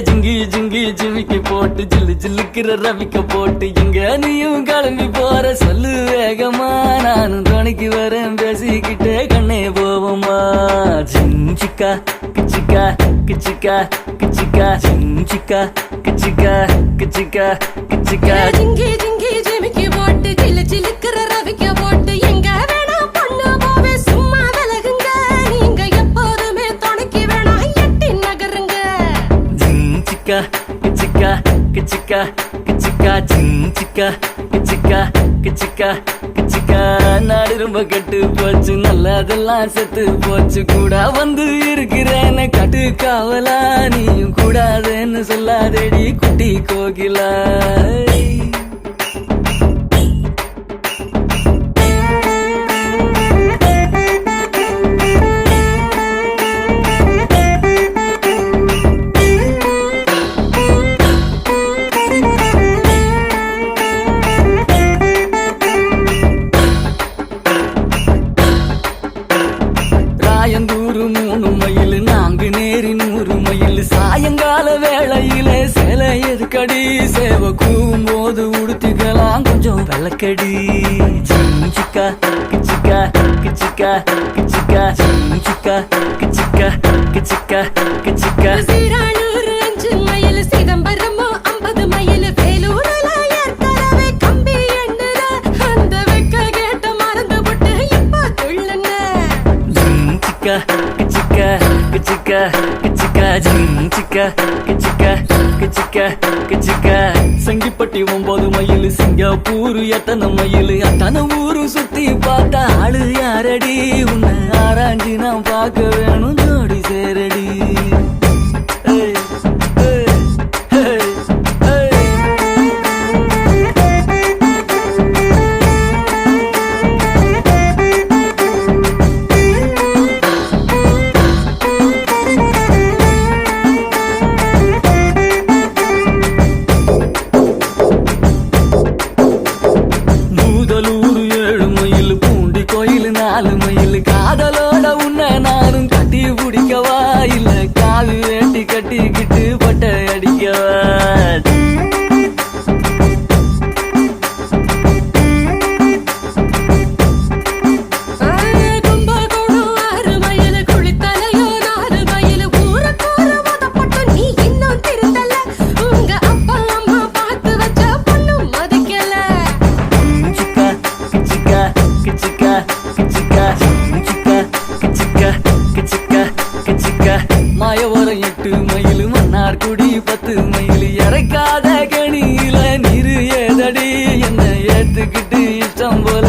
ஜிங்கி ஜிங்கி ஜிமிக்கி போட்டு ஜில்லு ஜில்லுக்கிற ரவிக்க போட்டு எங்க நீயும் கிளம்பி போற சொல்லு வேகமா நானும் துணைக்கு வரேன் பேசிக்கிட்டே கண்ணே போவோமா ஜிஞ்சிக்கா கிச்சிக்கா கிச்சிக்கா கிச்சிக்கா ஜிஞ்சிக்கா கிச்சிக்கா கிச்சிக்கா கிச்சிக்கா ஜிங்கி ஜிங்கி ஜிமிக்கி போட்டு ஜில்லு ஜில்லுக்கிற ரவிக்க போட்டு எங்க வேணா பொண்ணு போவே சும்மா விலகுங்க நீங்க எப்போதுமே துணைக்கு வேணா எட்டி நகருங்க ஜிஞ்சிக்கா கிச்சிக்கா கிச்சிக்கா கிச்சிக்கா ஜிஞ்சிக்கா கிச்சிக்கா கிச்சிக்கா கிச்சிக்கா நாடு ரொம்ப கெட்டு போச்சு நல்லதெல்லாம் செத்து போச்சு கூட வந்து இருக்கிறேன்னு கட்டு காவலா நீயும் கூடாதுன்னு சொல்லாதேடி குட்டி கோகிலா சாயந்தூரு 3 மைல் நான்கு நேரி 100 மைல் சாயங்கால வேளையில சில எதுக்கடி சேவ கூவும் போது உடுத்திக்கலாம் கொஞ்சம் விளக்கடி ஜிஞ்சிக்கா கிச்சிக்கா கிச்சிக்கா கிச்சிக்கா ஜிஞ்சிக்கா கிச்சிக்கா கிச்சிக்கா கிச்சிக்கா சீரானூர் 5 மைல் சிதம்பரமோ 50 மைல் வேலூர்ல ஏற்கனவே கம்பி எண்ணுற அந்த வெக்க கேட்ட மறந்து விட்டு இப்ப துள்ளுங்க கிச்சிக்கா கிச்சிக்கா கிச்சிக்கா கிச்சிக்கா ஜிஞ்சிக்கா கிச்சிக்கா கிச்சிக்கா கிச்சிக்கா சங்கிப்பட்டி 9 மைல் சிங்கப்பூர் எத்தனை மைல் அத்தனை ஊரு சுத்தி பார்த்தா ஆளு யாரடி உன்னை ஆராய்ச்சி நான் பார்க்க வேணும் ஜோடி சேரடி ஏய், ஏய், ஏய், ஏய். பூதலூர் 7 மைல் பூண்டி கோயில் 4 மைல் காதலோட உன்னை நானும் கட்டி பிடிக்கவா இல்ல காவி வேண்டி கட்டிக்கிட்டு பட்டை அடிக்கவா கும்பகோணம் 6 மைல் குளித்தலையோ 4 மைல் ஊருக்கூற மதப்பட்டு நீ இன்னும் திருந்தல உங்க அப்பா அம்மா பார்த்து வச்ச பொண்ணு மதிக்கல கிச்சிக்கா கிச்சிக்கா கிச்சிக்கா கிச்சிக்கா கிச்சிக்கா கிச்சிக்கா கிச்சிக்கா கிச்சிக்கா மாயவரம் 8 மைல் மன்னார்குடி 10 மைல் இறக்காத கணியில நீரு ஏதடி என்ன ஏத்துக்கிட்டு இஷ்டம் போல